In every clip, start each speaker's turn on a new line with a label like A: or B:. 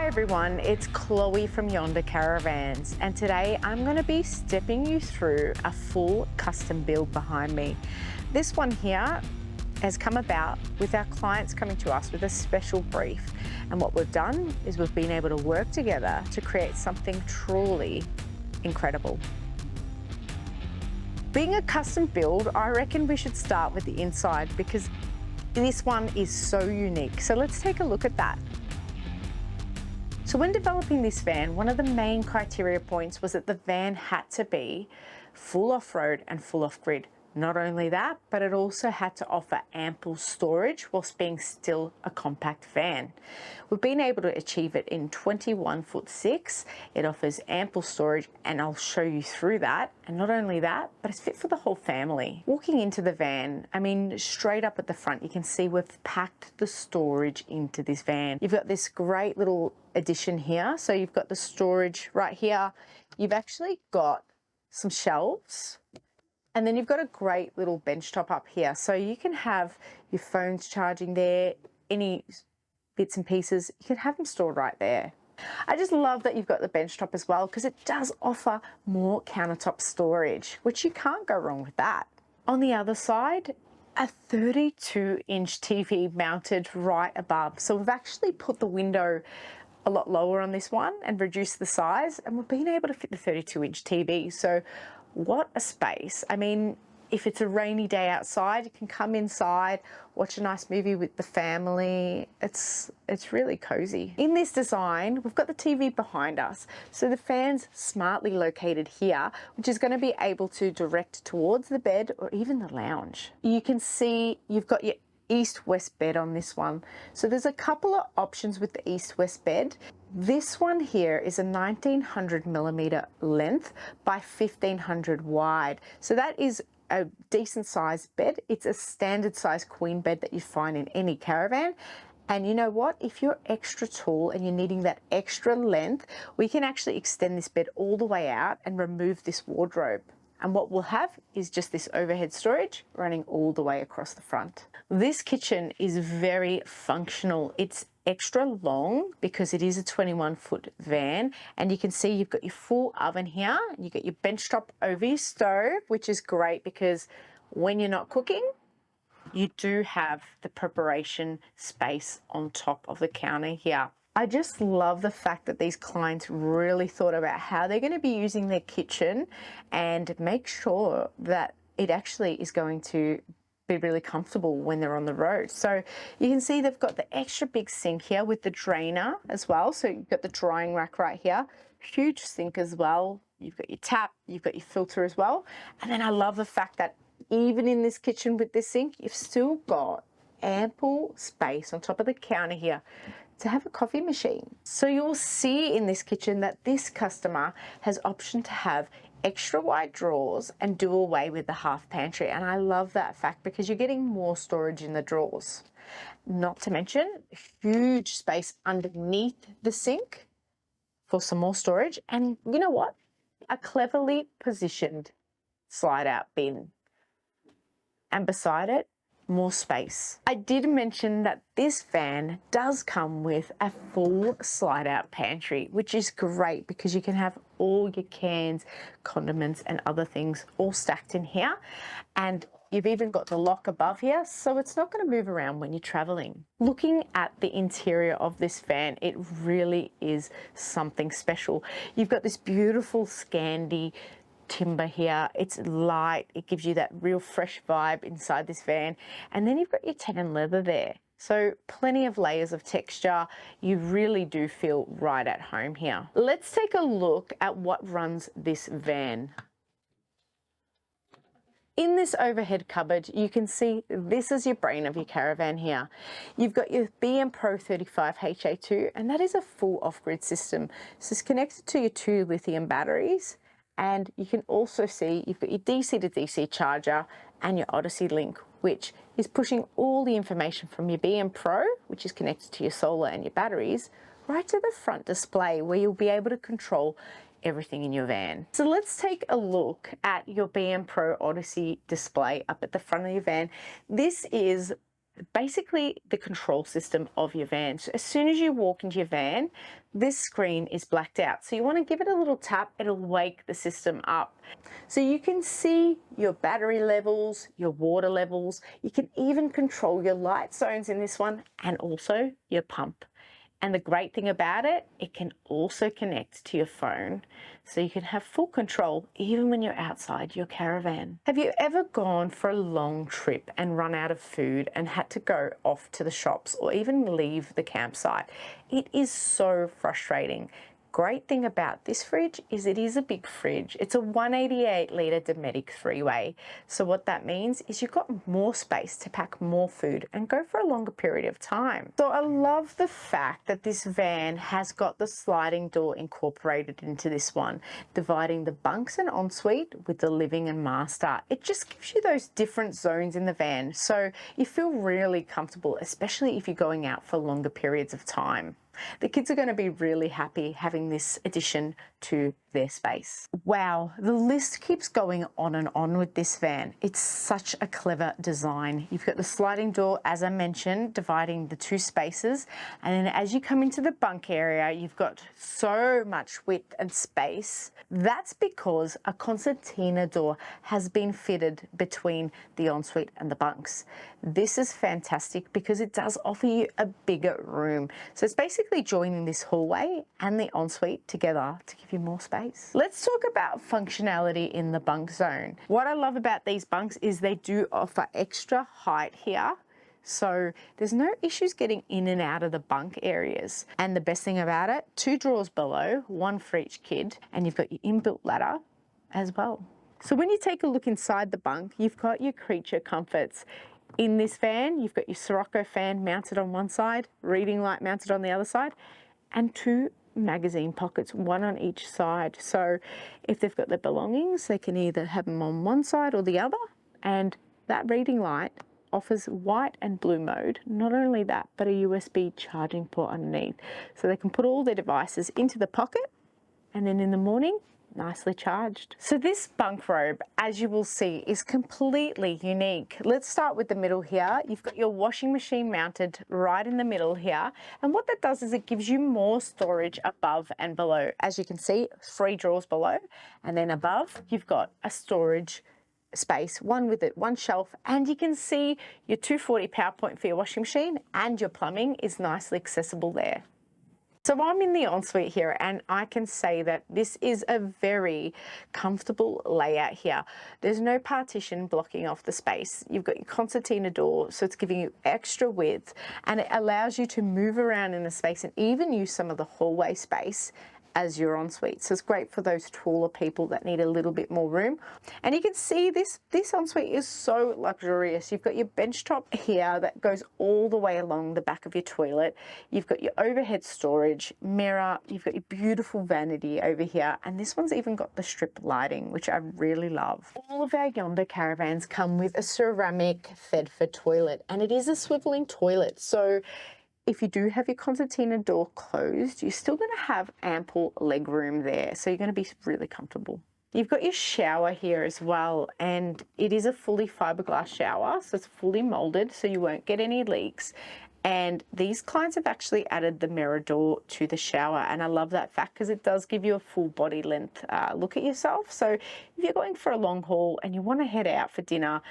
A: Everyone, it's Chloe from Yonder Caravans, and today I'm going to be stepping you through a full custom build behind me. This one here has come about with our clients coming to us with a special brief, and what we've done is we've been able to work together to create something truly incredible. Being a custom build, I reckon we should start with the inside because this one is so unique. So let's take a look at that. So when developing this van, one of the main criteria points was that the van had to be full off-road and full off-grid. Not only that, but it also had to offer ample storage whilst being still a compact van. We've been able to achieve it in 21'6". It offers ample storage, and I'll show you through that. And not only that, but it's fit for the whole family. Walking into the van, I mean, straight up at the front, you can see we've packed the storage into this van. You've got this great little addition here. So you've got the storage right here. You've actually got some shelves. And then you've got a great little bench top up here. So you can have your phones charging there, any bits and pieces, you can have them stored right there. I just love that you've got the bench top as well because it does offer more countertop storage, which you can't go wrong with that. On the other side, a 32-inch TV mounted right above. So we've actually put the window a lot lower on this one and reduced the size, and we've been able to fit the 32-inch TV. So what a space. I mean, if it's a rainy day outside, you can come inside, watch a nice movie with the family. It's really cozy. In this design, we've got the TV behind us. So the fan's smartly located here, which is going to be able to direct towards the bed or even the lounge. You can see you've got your east-west bed on this one. So there's a couple of options with the east-west bed. This one here is a 1900 millimeter length by 1500 wide. So that is a decent sized bed. It's a standard size queen bed that you find in any caravan. And you know what? If you're extra tall and you're needing that extra length, we can actually extend this bed all the way out and remove this wardrobe. And what we'll have is just this overhead storage running all the way across the front. This kitchen is very functional. It's extra long because it is a 21-foot van, and you can see you've got your full oven here. You got your bench top over your stove, which is great because when you're not cooking, you do have the preparation space on top of the counter here. I just love the fact that these clients really thought about how they're going to be using their kitchen and make sure that it actually is going to be really comfortable when they're on the road. So you can see they've got the extra big sink here with the drainer as well. So you've got the drying rack right here, huge sink as well. You've got your tap, you've got your filter as well. And then I love the fact that even in this kitchen with this sink, you've still got ample space on top of the counter here to have a coffee machine. So you'll see in this kitchen that this customer has option to have extra wide drawers and do away with the half pantry. And I love that fact because you're getting more storage in the drawers. Not to mention huge space underneath the sink for some more storage. And you know what? A cleverly positioned slide out bin. And beside it, more space. I did mention that this van does come with a full slide out pantry, which is great because you can have all your cans, condiments and other things all stacked in here. And you've even got the lock above here, so it's not going to move around when you're traveling. Looking at the interior of this van, it really is something special. You've got this beautiful Scandi timber here. It's light, it gives you that real fresh vibe inside this van, and then you've got your tan leather there, so plenty of layers of texture. You really do feel right at home here. Let's take a look at what runs this van. In this overhead cupboard, you can see this is your brain of your caravan here. You've got your BM Pro 35 HA2, and that is a full off-grid system. So it's connected to your 2 lithium batteries. And you can also see you've got your DC to DC charger and your Odyssey link, which is pushing all the information from your BM Pro, which is connected to your solar and your batteries, right to the front display where you'll be able to control everything in your van. So let's take a look at your BM Pro Odyssey display up at the front of your van. This is basically the control system of your van. So as soon as you walk into your van, this screen is blacked out. So you want to give it a little tap, it'll wake the system up. So you can see your battery levels, your water levels. You can even control your light zones in this one and also your pump. And the great thing about it, it can also connect to your phone. So you can have full control even when you're outside your caravan. Have you ever gone for a long trip and run out of food and had to go off to the shops or even leave the campsite? It is so frustrating. Great thing about this fridge is it is a big fridge. It's a 188 litre Dometic 3-way. So what that means is you've got more space to pack more food and go for a longer period of time. So I love the fact that this van has got the sliding door incorporated into this one, dividing the bunks and ensuite with the living and master. It just gives you those different zones in the van. So you feel really comfortable, especially if you're going out for longer periods of time. The kids are going to be really happy having this addition to their space. Wow, the list keeps going on and on with this van. It's such a clever design. You've got the sliding door, as I mentioned, dividing the two spaces. And then as you come into the bunk area, you've got so much width and space. That's because a concertina door has been fitted between the ensuite and the bunks. This is fantastic because it does offer you a bigger room. So it's basically joining this hallway and the ensuite together to give you more space. Let's talk about functionality in the bunk zone. What I love about these bunks is they do offer extra height here. So there's no issues getting in and out of the bunk areas. And the best thing about it, 2 drawers below, 1 for each kid, and you've got your inbuilt ladder as well. So when you take a look inside the bunk, you've got your creature comforts. In this van, you've got your Sirocco fan mounted on one side, reading light mounted on the other side, and 2 magazine pockets, 1 on each side. So if they've got their belongings, they can either have them on one side or the other, and that reading light offers white and blue mode. Not only that, but a USB charging port underneath. So they can put all their devices into the pocket, and then in the morning, nicely charged. So this bunk robe, as you will see, is completely unique. Let's start with the middle here. You've got your washing machine mounted right in the middle here. And what that does is it gives you more storage above and below. As you can see, 3 drawers below, and then above, you've got a storage space, one with it, 1 shelf, and you can see your 240 power point for your washing machine, and your plumbing is nicely accessible there. So I'm in the ensuite here, and I can say that this is a very comfortable layout here. There's no partition blocking off the space. You've got your concertina door, so it's giving you extra width, and it allows you to move around in the space and even use some of the hallway space as your ensuite. So it's great for those taller people that need a little bit more room. And you can see this ensuite is so luxurious. You've got your bench top here that goes all the way along the back of your toilet. You've got your overhead storage, mirror, you've got your beautiful vanity over here, and this one's even got the strip lighting, which I really love. All of our Yonder Caravans come with a ceramic Fedford toilet, and it is a swiveling toilet. So if you do have your concertina door closed, you're still going to have ample leg room there. So you're going to be really comfortable. You've got your shower here as well, and it is a fully fiberglass shower. So it's fully molded, so you won't get any leaks. And these clients have actually added the mirror door to the shower. And I love that fact because it does give you a full body length look at yourself. So if you're going for a long haul and you want to head out for dinner,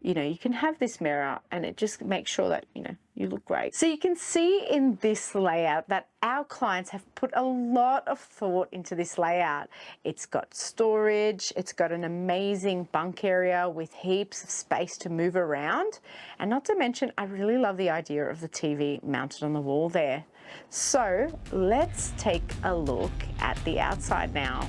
A: you know, you can have this mirror and it just makes sure that, you know, you look great. So you can see in this layout that our clients have put a lot of thought into this layout. It's got storage, it's got an amazing bunk area with heaps of space to move around. And not to mention, I really love the idea of the TV mounted on the wall there. So let's take a look at the outside now.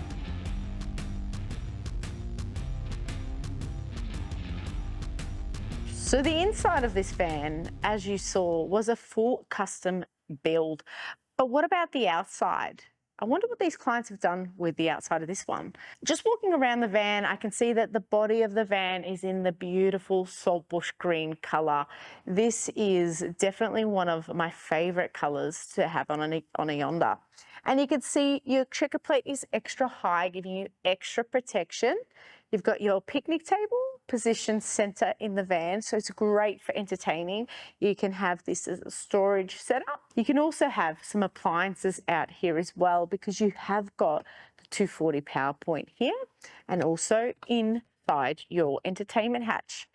A: So the inside of this van, as you saw, was a full custom build. But what about the outside? I wonder what these clients have done with the outside of this one. Just walking around the van, I can see that the body of the van is in the beautiful saltbush green colour. This is definitely one of my favourite colours to have on a Yonder. And you can see your checker plate is extra high, giving you extra protection. You've got your picnic table positioned center in the van, so it's great for entertaining. You can have this as a storage setup. You can also have some appliances out here as well, because you have got the 240 power point here and also inside your entertainment hatch.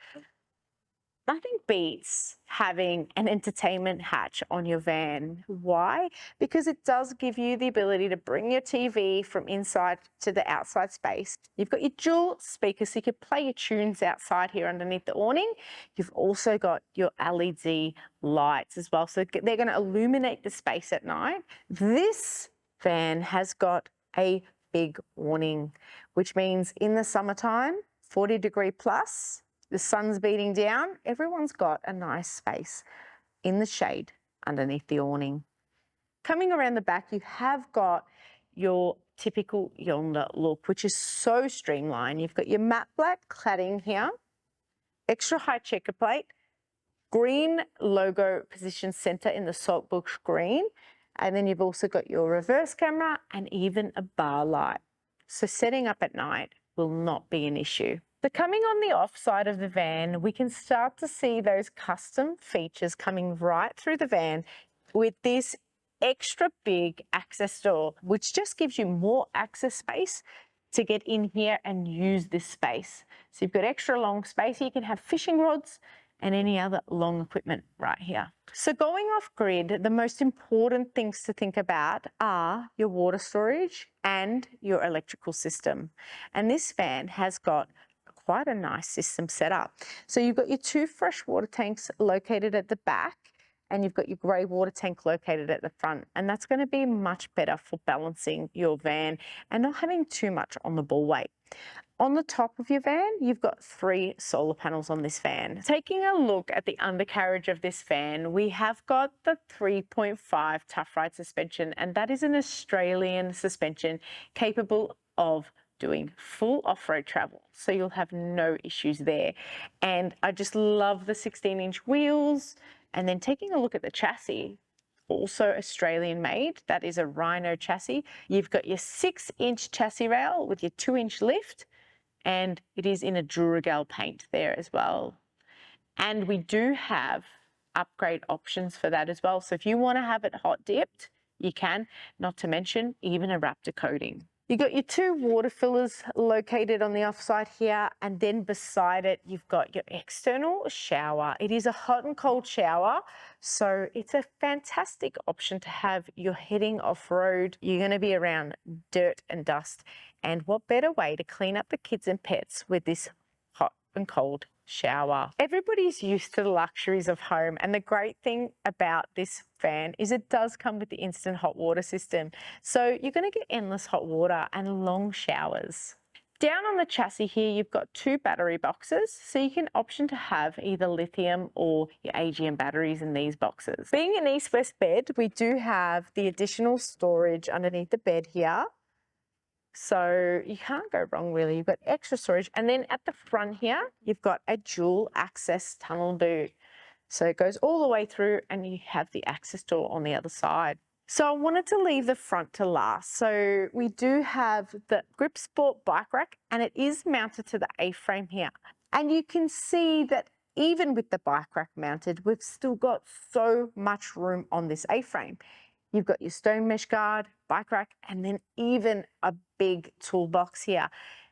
A: Nothing beats having an entertainment hatch on your van. Why? Because it does give you the ability to bring your TV from inside to the outside space. You've got your dual speakers, so you can play your tunes outside here underneath the awning. You've also got your LED lights as well, so they're going to illuminate the space at night. This van has got a big awning, which means in the summertime, 40-degree plus, the sun's beating down, everyone's got a nice space in the shade underneath the awning. Coming around the back, you have got your typical Yonder look, which is so streamlined. You've got your matte black cladding here, extra high checker plate, green logo position center in the saltbush green, and then you've also got your reverse camera and even a bar light. So setting up at night will not be an issue. So coming on the off side of the van, we can start to see those custom features coming right through the van with this extra big access door, which just gives you more access space to get in here and use this space. So you've got extra long space. You can have fishing rods and any other long equipment right here. So going off grid, the most important things to think about are your water storage and your electrical system. And this van has got quite a nice system set up. So you've got your 2 fresh water tanks located at the back, and you've got your grey water tank located at the front. And that's going to be much better for balancing your van and not having too much on the ball weight. On the top of your van, you've got 3 solar panels on this van. Taking a look at the undercarriage of this van, we have got the 3.5 Tough Ride suspension, and that is an Australian suspension capable of doing full off-road travel, so you'll have no issues there. And I just love the 16-inch wheels. And then taking a look at the chassis, also Australian made, that is a Rhino chassis. You've got your 6-inch chassis rail with your 2-inch lift, and it is in a Duragal paint there as well. And we do have upgrade options for that as well. So if you want to have it hot dipped, you can, not to mention even a Raptor coating. You've got your 2 water fillers located on the offside here, and then beside it, you've got your external shower. It is a hot and cold shower, so it's a fantastic option to have. You're heading off-road, you're going to be around dirt and dust, and what better way to clean up the kids and pets with this hot and cold shower. Everybody's used to the luxuries of home, and the great thing about this fan is it does come with the instant hot water system. So you're going to get endless hot water and long showers. Down on the chassis here, you've got 2 battery boxes, so you can option to have either lithium or your AGM batteries in these boxes. Being an east-west bed, we do have the additional storage underneath the bed here. So you can't go wrong really. You've got extra storage. And then at the front here, you've got a dual access tunnel boot. So it goes all the way through and you have the access door on the other side. So I wanted to leave the front to last. So we do have the Grip Sport bike rack, and it is mounted to the A-frame here. And you can see that even with the bike rack mounted, we've still got so much room on this A-frame. You've got your stone mesh guard, bike rack, and then even a big toolbox here.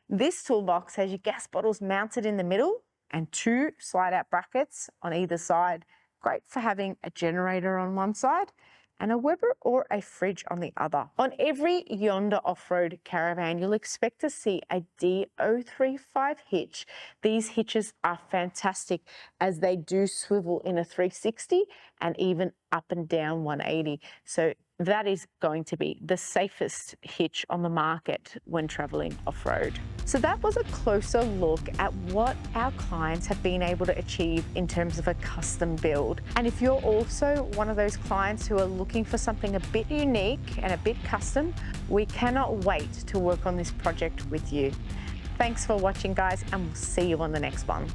A: This toolbox has your gas bottles mounted in the middle and 2 slide-out brackets on either side. Great for having a generator on one side and a Weber or a fridge on the other. On every Yonder off-road caravan, you'll expect to see a D035 hitch. These hitches are fantastic as they do swivel in a 360 and even up and down 180. So that is going to be the safest hitch on the market when traveling off-road. So that was a closer look at what our clients have been able to achieve in terms of a custom build. And if you're also one of those clients who are looking for something a bit unique and a bit custom, we cannot wait to work on this project with you. Thanks for watching, guys, and we'll see you on the next one.